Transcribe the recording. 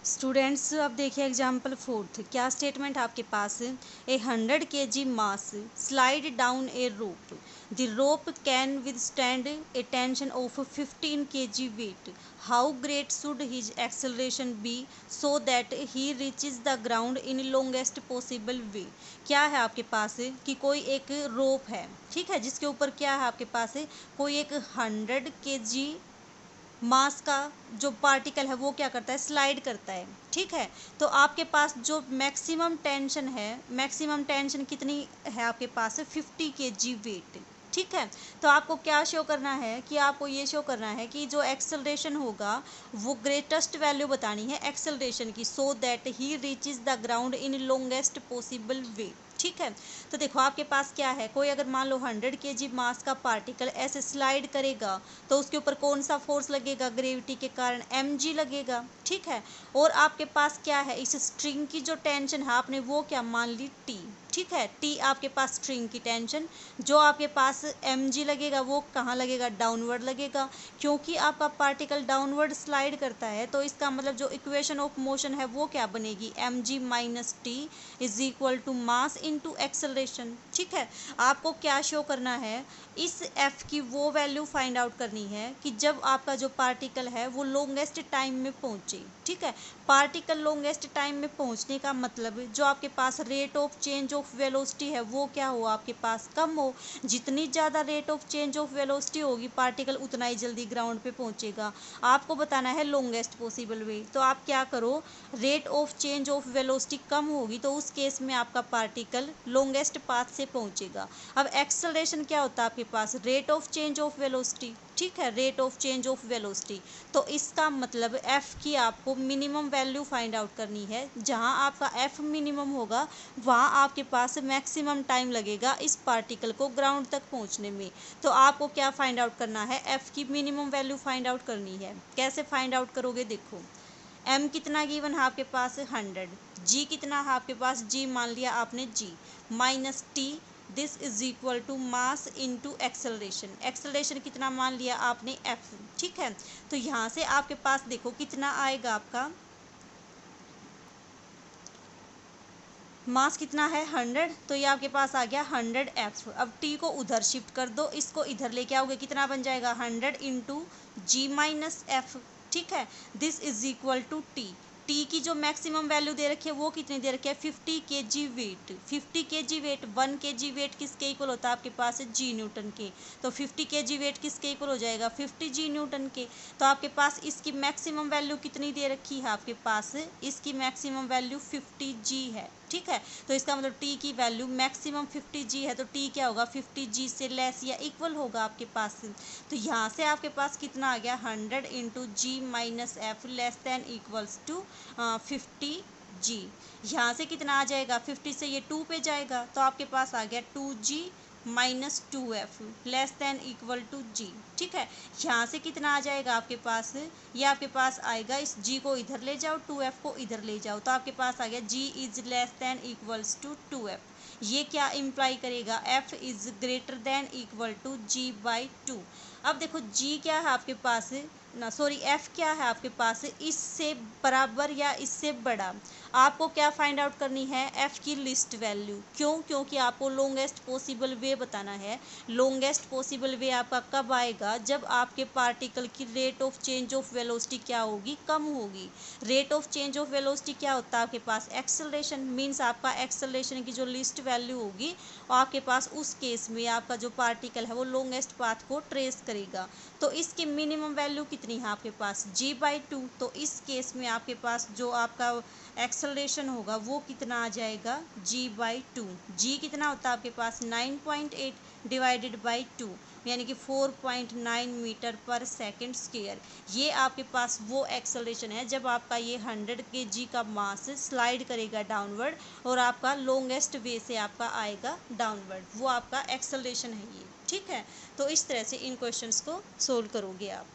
Students अब देखिए example fourth. क्या स्टेटमेंट आपके पास है? A 100 kg mass slide down a rope. The rope can withstand a tension of 15 kg weight. How great should his acceleration be so that he reaches the ground in longest possible way. क्या है आपके पास कि कोई एक रोप है, ठीक है, जिसके ऊपर क्या है आपके पास कोई एक 100 kg मास का जो पार्टिकल है वो क्या करता है, स्लाइड करता है, ठीक है। तो आपके पास जो मैक्सिमम टेंशन है, मैक्सिमम टेंशन कितनी है आपके पास 50 kg वेट, ठीक है। तो आपको क्या शो करना है कि आपको ये शो करना है कि जो एक्सेलरेशन होगा वो ग्रेटेस्ट वैल्यू बतानी है एक्सेलरेशन की, सो that he reaches the ground in longest possible वे, ठीक है। तो देखो आपके पास क्या है, कोई अगर मान लो 100 kg मास का पार्टिकल ऐसे स्लाइड करेगा तो उसके ऊपर कौन सा फोर्स लगेगा, ग्रेविटी के कारण mg लगेगा, ठीक है। और आपके पास क्या है, इस स्ट्रिंग की जो टेंशन है आपने वो क्या मान ली t, ठीक है। t आपके पास स्ट्रिंग की टेंशन, जो आपके पास mg लगेगा वो कहाँ लगेगा, डाउनवर्ड लगेगा, क्योंकि आपका पार्टिकल डाउनवर्ड स्लाइड करता है। तो इसका मतलब जो इक्वेशन ऑफ मोशन है वो क्या बनेगी, mg minus T is equal to mass into acceleration, ठीक है। आपको क्या शो करना है, इस f की वो वैल्यू फाइंड आउट करनी है कि जब आपका जो पार्टिकल है वो लॉन्गेस्ट टाइम में पहुंचे, ठीक है। पार्टिकल लॉन्गेस्ट टाइम में पहुंचने का मतलब जो आपके पास rate of change of velocity है वो क्या हो, आपके पास कम हो। जितनी ज़्यादा rate of change of velocity होगी पार्टिकल उतना ही जल्दी ग्राउंड पे पहुंचेगा। आपको बताना है लॉन्गेस्ट पॉसिबल वे, तो आप क्या करो, rate of change of velocity कम होगी तो उस केस में आपका पार्टिकल लॉन्गेस्ट पाथ से पहुंचेगा। अब एक्सेलरेशन क्या होता है आपके पास, rate of change of velocity, ठीक है, rate of change of velocity. तो इसका मतलब f की आपको मिनिमम वैल्यू फाइंड आउट करनी है। जहां आपका f मिनिमम होगा वहां आपके पास मैक्सिमम टाइम लगेगा इस पार्टिकल को ग्राउंड तक पहुंचने में। तो आपको क्या फाइंड आउट करना है, f की मिनिमम वैल्यू फाइंड आउट करनी है। कैसे फाइंड आउट करोगे, देखो m कितना गिवन है आपके पास 100, g कितना है आपके पास, g मान लिया आपने g minus T, this is equal to mass into acceleration. Acceleration कितना मान लिया आपने f, ठीक है। तो यहाँ से आपके पास देखो कितना आएगा, आपका मास कितना है 100, तो ये आपके पास आ गया 100f। अब t को उधर शिफ्ट कर दो, इसको इधर लेके आओगे, कितना बन जाएगा 100 इंटू जी माइनस एफ, ठीक है। This is equal to T की जो मैक्सिमम वैल्यू दे रखी है वो कितनी दे रखी है 50 kg weight. 50 kg weight, 1 kg weight किसके इक्वल होता है आपके पास जी न्यूटन के। तो 50 kg वेट किसके इक्वल हो जाएगा 50 जी न्यूटन के। तो आपके पास इसकी मैक्सिमम वैल्यू कितनी दे रखी है आपके पास, इसकी मैक्सिमम वैल्यू 50 जी है, ठीक है। तो इसका मतलब t की वैल्यू मैक्सिमम 50 जी है, तो t क्या होगा 50 जी से लेस या इक्वल होगा आपके पास। तो यहाँ से आपके पास कितना आ गया 100 into G minus F less than equals to 50 G. यहाँ से कितना आ जाएगा 50 से ये 2 पे जाएगा, तो आपके पास आ गया 2g minus 2f less than equal to g, ठीक है। यहाँ से कितना आ जाएगा आपके पास, ये आपके पास आएगा, इस g को इधर ले जाओ 2f को इधर ले जाओ, तो आपके पास आ गया g is less than equals to 2f। ये क्या इम्प्लाई करेगा, f is greater than equal to g by 2। अब देखो g क्या है आपके पास ना, सॉरी f क्या है आपके पास, इससे बराबर या इससे बड़ा। आपको क्या फाइंड आउट करनी है, f की लिस्ट वैल्यू। क्यों, क्योंकि आपको लॉन्गेस्ट पॉसिबल वे बताना है। लॉन्गेस्ट पॉसिबल वे आपका कब आएगा, जब आपके पार्टिकल की rate of change of velocity क्या होगी, कम होगी। Rate of change of velocity क्या होता है आपके पास, एक्सेलरेशन। मीन्स आपका एक्सेलरेशन की जो लिस्ट वैल्यू होगी आपके पास, उस केस में आपका जो पार्टिकल है वो लॉन्गेस्ट पाथ को ट्रेस करेगा। तो इसकी मिनिमम वैल्यू कितनी है आपके पास g बाई 2। तो इस केस में आपके पास जो आपका एक्सेलरेशन होगा वो कितना आ जाएगा g बाई 2। g कितना होता है आपके पास 9.8 डिवाइडेड बाई 2 यानी कि 4.9 मीटर पर सेकेंड स्क्वायर। ये आपके पास वो एक्सेलरेशन है जब आपका ये 100 kg का मास स्लाइड करेगा डाउनवर्ड और आपका लॉन्गेस्ट वे से आपका आएगा डाउनवर्ड, वो आपका एक्सेलरेशन है ये, ठीक है। तो इस तरह से इन क्वेश्चंस को सोल्व करोगे आप।